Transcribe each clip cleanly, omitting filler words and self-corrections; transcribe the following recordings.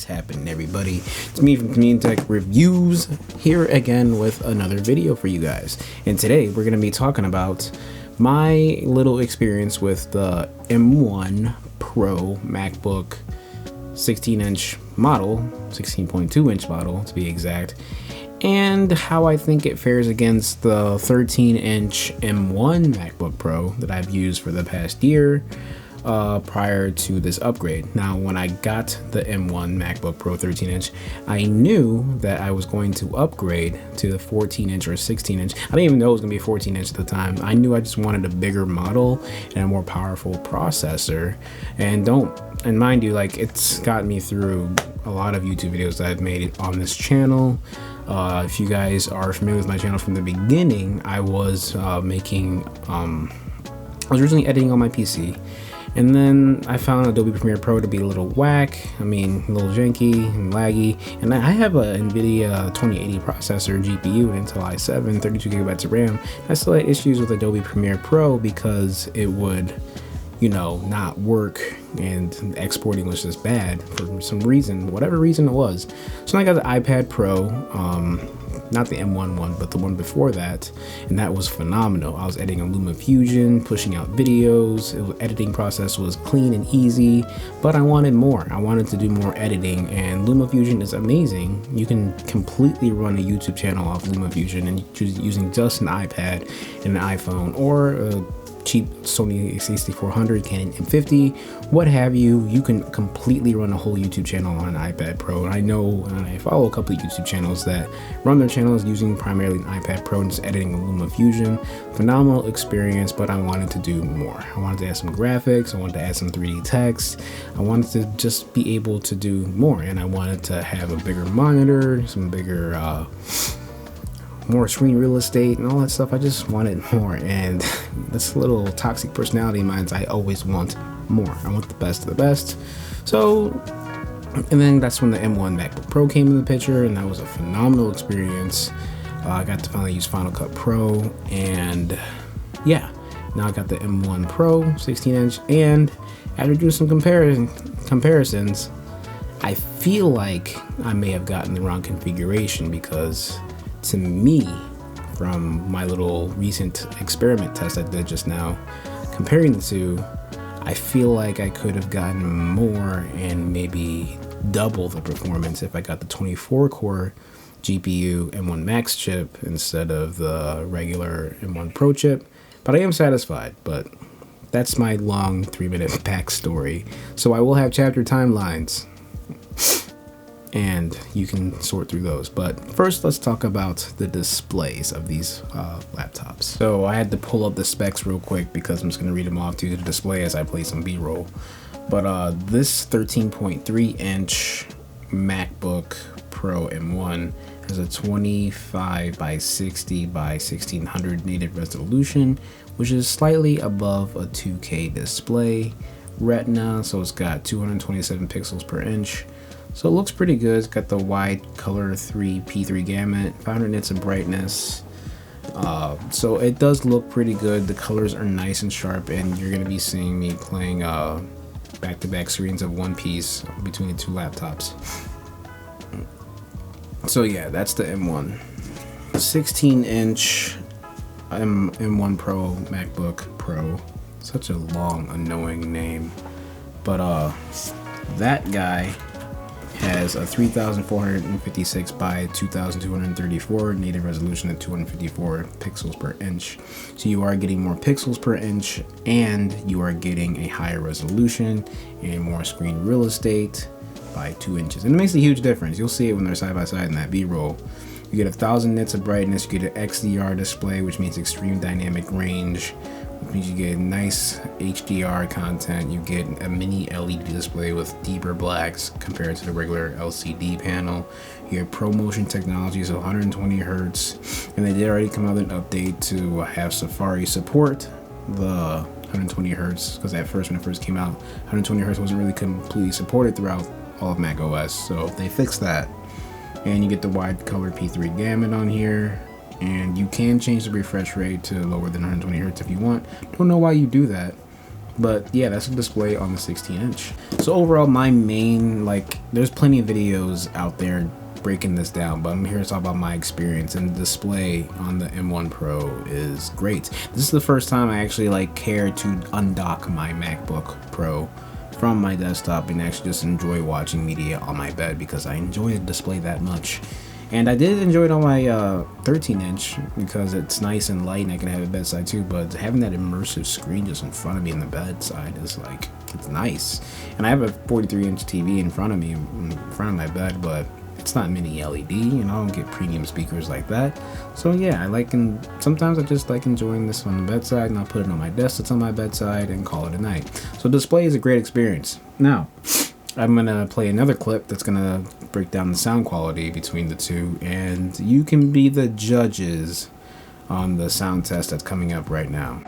What's happening, everybody? It's me from tamimtechreviews here again with another video for you guys. And today we're going to be talking about my little experience with the M1 Pro Macbook 16-inch model, 16.2-inch model to be exact, and how I think it fares against the 13-inch M1 MacBook Pro that I've used for the past year prior to this upgrade. Now, when I got the M1 MacBook Pro 13-inch, I knew that I was going to upgrade to the 14-inch or 16-inch. I didn't even know it was going to be a 14-inch at the time. I knew I just wanted a bigger model and a more powerful processor. And mind you, like, it's got me through a lot of YouTube videos that I've made on this channel. If you guys are familiar with my channel from the beginning, I was originally editing on my PC. And then I found Adobe Premiere Pro to be a little whack, a little janky and laggy. And I have a NVIDIA 2080 processor, GPU, and Intel i7, 32 gigabytes of RAM. I still had issues with Adobe Premiere Pro because it would, not work, and exporting was just bad for some reason, whatever reason it was. So I got the iPad Pro, not the M1 one, but the one before that, and that was phenomenal. I was editing on LumaFusion, pushing out videos. The editing process was clean and easy, but I wanted more. I wanted to do more editing, and LumaFusion is amazing. You can completely run a YouTube channel off LumaFusion and using just an iPad and an iPhone, or a cheap Sony a6400, Canon M50, what have you. You can completely run a whole YouTube channel on an iPad Pro. And I know, and I follow a couple of YouTube channels that run their channels using primarily an iPad Pro and just editing on LumaFusion. Phenomenal experience, but I wanted to do more. I wanted to add some graphics, I wanted to add some 3D text, I wanted to just be able to do more, and I wanted to have a bigger monitor, some bigger more screen real estate and all that stuff. I just wanted more, and this little toxic personality of mine, I always want more. I want the best of the best. So, and then that's when the M1 MacBook Pro came in the picture, and that was a phenomenal experience. I got to finally use Final Cut Pro, and yeah, now I got the M1 Pro 16-inch, and after doing some comparisons, I feel like I may have gotten the wrong configuration, because to me, from my little recent experiment test I did just now, comparing the two, I feel like I could have gotten more and maybe double the performance if I got the 24-core GPU M1 Max chip instead of the regular M1 Pro chip. But I am satisfied, but that's my long 3-minute backstory. So I will have chapter timelines, and you can sort through those. But first, let's talk about the displays of these laptops. So I had to pull up the specs real quick because I'm just gonna read them off to the display as I play some B-roll. But this 13.3-inch MacBook Pro M1 has a 25 by 60 by 1600 native resolution, which is slightly above a 2K display. Retina, so it's got 227 pixels per inch. So it looks pretty good. It's got the wide color P3 gamut, 500 nits of brightness. So it does look pretty good. The colors are nice and sharp, and you're gonna be seeing me playing back-to-back screens of One Piece between the two laptops. So yeah, that's the M1. 16-inch M1 Pro Macbook Pro. Such a long, annoying name. But that guy has a 3456 by 2234 native resolution at 254 pixels per inch. So you are getting more pixels per inch, and you are getting a higher resolution and more screen real estate by 2 inches. And it makes a huge difference. You'll see it when they're side by side in that B-roll. You get 1000 nits of brightness, you get an XDR display, which means extreme dynamic range, which means you get nice HDR content. You get a mini LED display with deeper blacks compared to the regular LCD panel. You have ProMotion technology, so 120 hertz, and they did already come out with an update to have Safari support the 120 hertz, because at first, when it first came out, 120 hertz wasn't really completely supported throughout all of Mac OS, so they fixed that. And you get the wide color P3 gamut on here, and you can change the refresh rate to lower than 120 hertz if you want. Don't know why you do that, But yeah, that's a display on the 16-inch. So overall, my main, like, there's plenty of videos out there breaking this down, but I'm here to talk about my experience, and the display on the M1 Pro is great. This is the first time I actually like cared to undock my MacBook Pro from my desktop and actually just enjoy watching media on my bed, because I enjoy the display that much. And I did enjoy it on my 13-inch because it's nice and light and I can have it bedside too, but having that immersive screen just in front of me in the bedside is like, it's nice. And I have a 43-inch TV in front of me, in front of my bed, but it's not mini LED, and I don't get premium speakers like that. So yeah, sometimes I just like enjoying this on the bedside, and I'll put it on my desk that's on my bedside and call it a night. So display is a great experience. Now, I'm gonna play another clip that's gonna break down the sound quality between the two, and you can be the judges on the sound test that's coming up right now.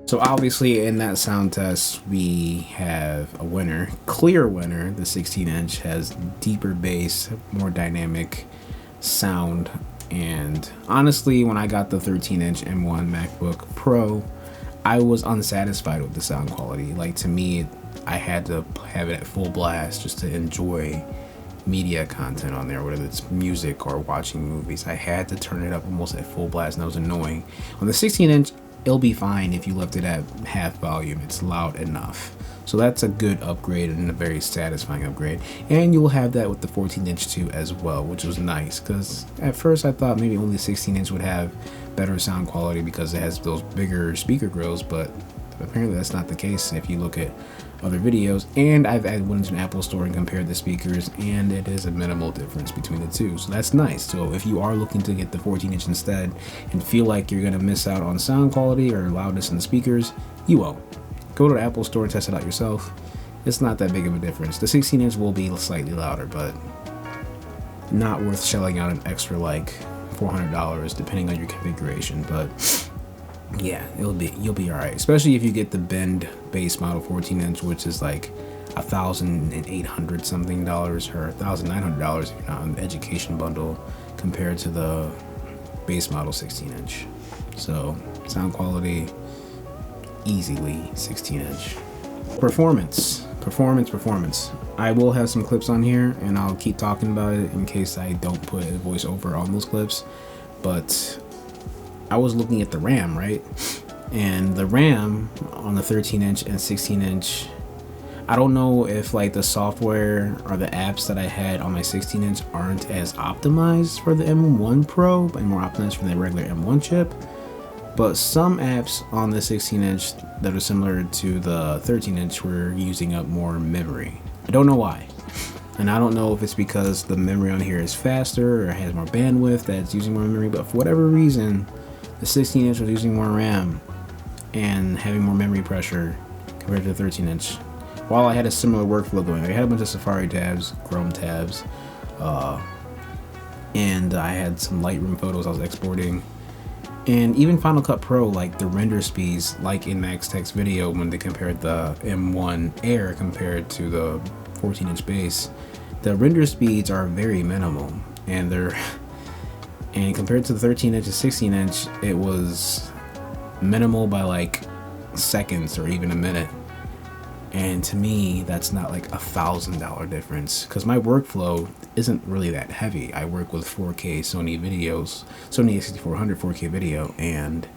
So obviously in that sound test, we have a winner, clear winner. The 16-inch has deeper bass, more dynamic sound. And honestly, when I got the 13-inch M1 MacBook Pro, I was unsatisfied with the sound quality. Like, to me, I had to have it at full blast just to enjoy media content on there, whether it's music or watching movies. I had to turn it up almost at full blast, and that was annoying. On the 16-inch, it'll be fine if you left it at half volume. It's loud enough. So that's a good upgrade and a very satisfying upgrade. And you'll have that with the 14-inch too as well, which was nice, because at first I thought maybe only 16-inch would have better sound quality because it has those bigger speaker grills, but apparently that's not the case if you look at other videos. And I've went into an Apple store and compared the speakers, and it is a minimal difference between the two, so that's nice. So if you are looking to get the 14-inch instead and feel like you're gonna miss out on sound quality or loudness in the speakers, you won't. Go to the Apple store and test it out yourself. It's not that big of a difference. The 16-inch will be slightly louder, but not worth shelling out an extra like $400 depending on your configuration. But yeah, you'll be all right, especially if you get the bend base model 14-inch, which is like $1,800 something or $1,900 if you're not on the education bundle, compared to the base model 16-inch. So sound quality, easily 16-inch. Performance. I will have some clips on here, and I'll keep talking about it in case I don't put a voiceover on those clips. But I was looking at the RAM, right? And the RAM on the 13-inch and 16-inch, I don't know if like the software or the apps that I had on my 16-inch aren't as optimized for the M1 Pro and more optimized for the regular M1 chip. But some apps on the 16-inch that are similar to the 13-inch were using up more memory. I don't know why. And I don't know if it's because the memory on here is faster or has more bandwidth that's using more memory, but for whatever reason, the 16-inch was using more RAM and having more memory pressure compared to the 13-inch. While I had a similar workflow going, I had a bunch of Safari tabs, Chrome tabs, and I had some Lightroom photos I was exporting. And even Final Cut Pro, like the render speeds, like in Max Tech's video when they compared the M1 Air compared to the 14-inch base, the render speeds are very minimal, and compared to the 13-inch and 16-inch, it was minimal by like seconds or even a minute. And to me, that's not like $1,000 difference, because my workflow isn't really that heavy. I work with 4K Sony videos, Sony a6400 4K video, and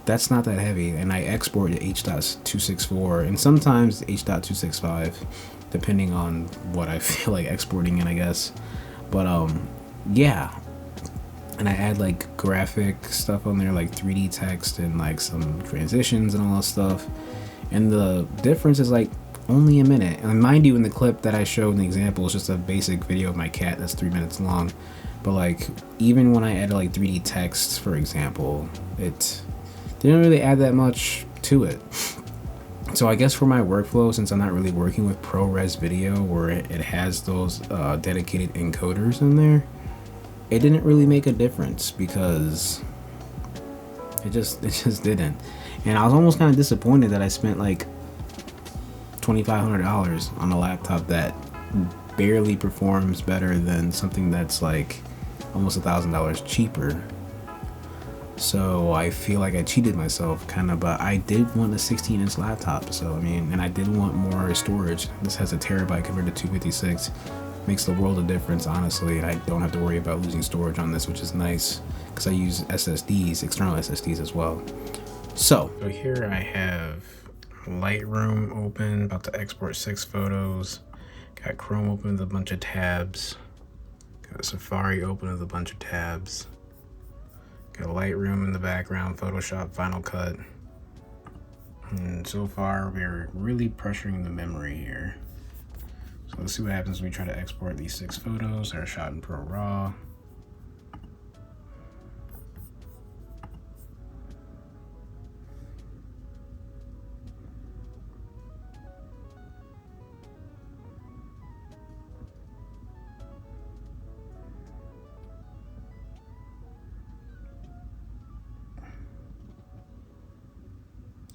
that's not that heavy. And I export to H.264 and sometimes H.265, depending on what I feel like exporting in, I guess. But yeah. And I add like graphic stuff on there, like 3D text and like some transitions and all that stuff. And the difference is like only a minute. And mind you, in the clip that I showed in the example, it's just a basic video of my cat that's 3 minutes long. But like, even when I added like 3D text, for example, it didn't really add that much to it. So I guess for my workflow, since I'm not really working with ProRes video where it has those dedicated encoders in there, it didn't really make a difference because it just didn't. And I was almost kind of disappointed that I spent like $2,500 on a laptop that barely performs better than something that's like almost $1,000 cheaper. So I feel like I cheated myself kind of, but I did want a 16-inch laptop. So I mean, and I did want more storage. This has a terabyte compared to 256. Makes the world of difference, honestly, and I don't have to worry about losing storage on this, which is nice because I use SSDs, external SSDs as well. So here I have Lightroom open, about to export 6 photos. Got Chrome open with a bunch of tabs. Got Safari open with a bunch of tabs. Got Lightroom in the background, Photoshop, Final Cut. And so far, we're really pressuring the memory here. So let's see what happens when we try to export these 6 photos that are shot in Pro Raw.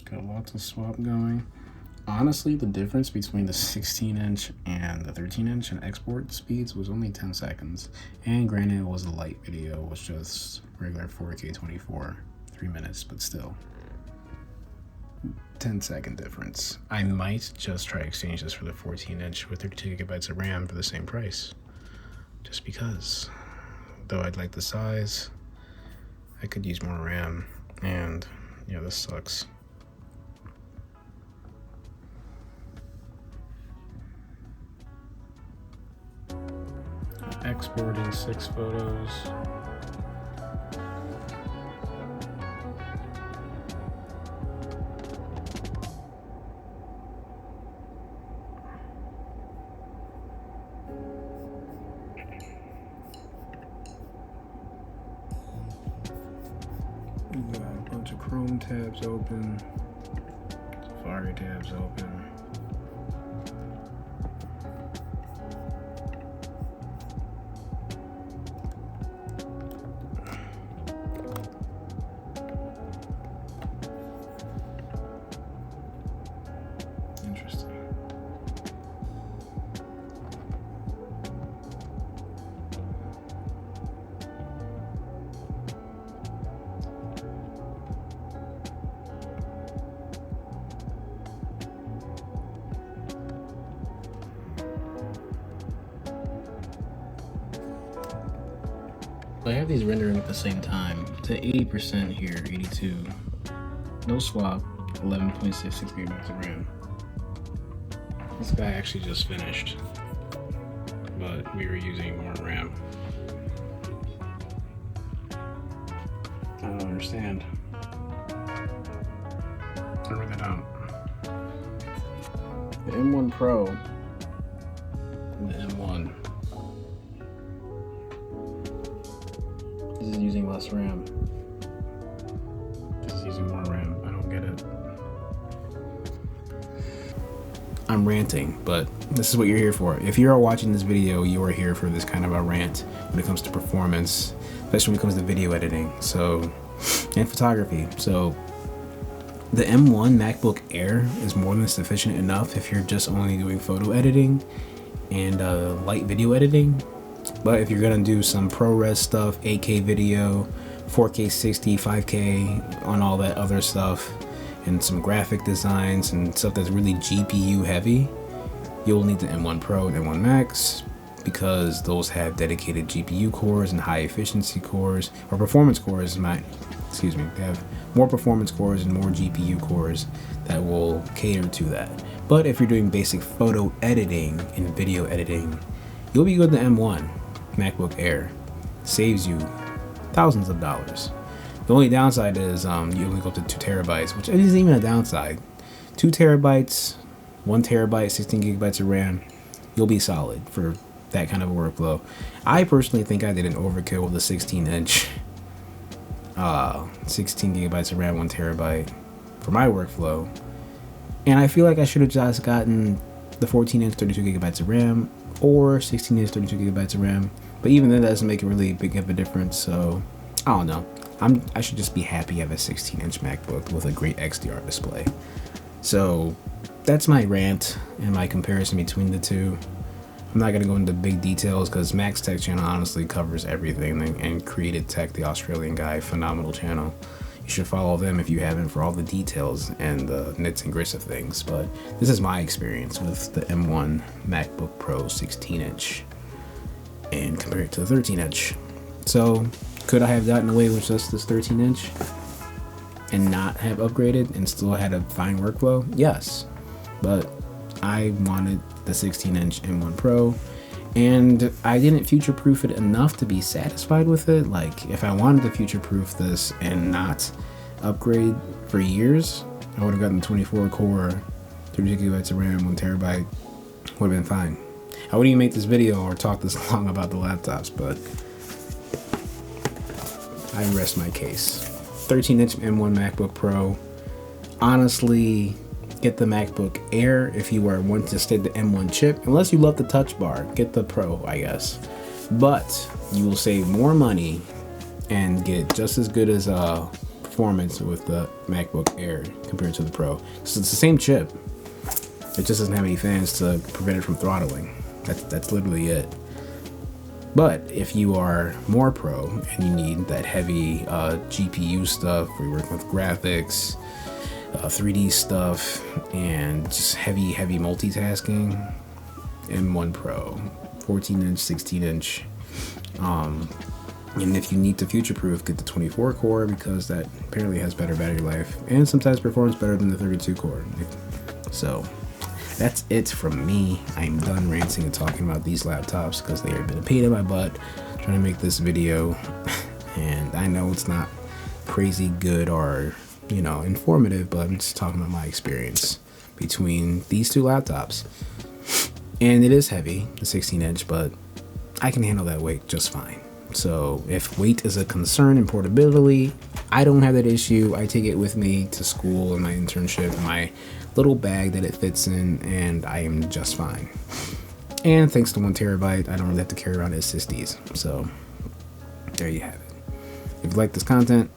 Got lots of swap going. Honestly, the difference between the 16-inch and the 13-inch in export speeds was only 10 seconds. And granted, it was a light video, it was just regular 4K 24, 3 minutes, but still. 10-second difference. I might just try to exchange this for the 14-inch with 32 gigabytes of RAM for the same price. Just because. Though I'd like the size, I could use more RAM, and yeah, this sucks. Exporting 6 photos. We got a bunch of Chrome tabs open, Safari tabs open. Interesting. I have these rendering at the same time to 80% here, 82. No swap, 11.66 gigabytes of RAM. This guy actually just finished, but we were using more RAM. I don't understand. I really don't. The M1 Pro and the M1. This is using less RAM. This is using more RAM. I don't get it. I'm ranting, but this is what you're here for. If you're watching this video, you are here for this kind of a rant when it comes to performance, especially when it comes to video editing, and photography. So the M1 MacBook Air is more than sufficient enough if you're just only doing photo editing and light video editing. But if you're gonna do some ProRes stuff, 8K video, 4K 60, 5K, on all that other stuff, and some graphic designs and stuff that's really GPU heavy, you'll need the M1 Pro and M1 Max, because those have dedicated GPU cores and high efficiency cores, or performance cores, they have more performance cores and more GPU cores that will cater to that. But if you're doing basic photo editing and video editing, you'll be good with the M1 MacBook Air. Saves you thousands of dollars. The only downside is you only go up to 2 terabytes, which isn't even a downside. 2 terabytes 1 terabyte, 16 gigabytes of RAM, you'll be solid for that kind of a workflow. I personally think I did an overkill with a 16-inch, 16 gigabytes of RAM, 1 terabyte for my workflow. And I feel like I should have just gotten the 14-inch, 32 gigabytes of RAM, or 16-inch, 32 gigabytes of RAM. But even then, that doesn't make a really big of a difference. So I don't know. I should just be happy I have a 16-inch MacBook with a great XDR display. So that's my rant and my comparison between the two. I'm not going to go into big details because Mac's Tech channel honestly covers everything, and Created Tech, the Australian guy, phenomenal channel. You should follow them if you haven't for all the details and the nits and grits of things. But this is my experience with the M1 MacBook Pro 16-inch and compare it to the 13-inch. So could I have gotten away with just this 13-inch and not have upgraded and still had a fine workflow? Yes, but I wanted the 16-inch M1 Pro, and I didn't future-proof it enough to be satisfied with it. Like, if I wanted to future-proof this and not upgrade for years, I would have gotten 24 core, 32 gigabytes of RAM, 1 terabyte, would have been fine. I wouldn't even make this video or talk this long about the laptops, but I rest my case. 13-inch M1 MacBook Pro. Honestly, get the MacBook Air if you are wanting to stay the M1 chip. Unless you love the touch bar, get the Pro, I guess. But you will save more money and get just as good as performance with the MacBook Air compared to the Pro. So it's the same chip. It just doesn't have any fans to prevent it from throttling. That's literally it. But if you are more pro and you need that heavy GPU stuff, where you're working with graphics, 3D stuff, and just heavy multitasking, M1 Pro, 14-inch, 16-inch. And if you need to future-proof, get the 24 core because that apparently has better battery life and sometimes performs better than the 32 core. So that's it from me. I'm done ranting and talking about these laptops because they have been a pain in my butt trying to make this video. And I know it's not crazy good or, you know, informative, but I'm just talking about my experience between these two laptops. And it is heavy, the 16-inch, but I can handle that weight just fine. So if weight is a concern in portability, I don't have that issue. I take it with me to school and my internship, my little bag that it fits in, and I am just fine. And thanks to 1 terabyte, I don't really have to carry around SSDs. So there you have it. If you like this content,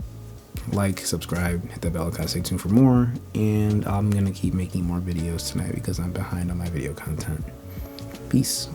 like, subscribe, hit that bell icon, stay tuned for more. And I'm gonna keep making more videos tonight because I'm behind on my video content. Peace.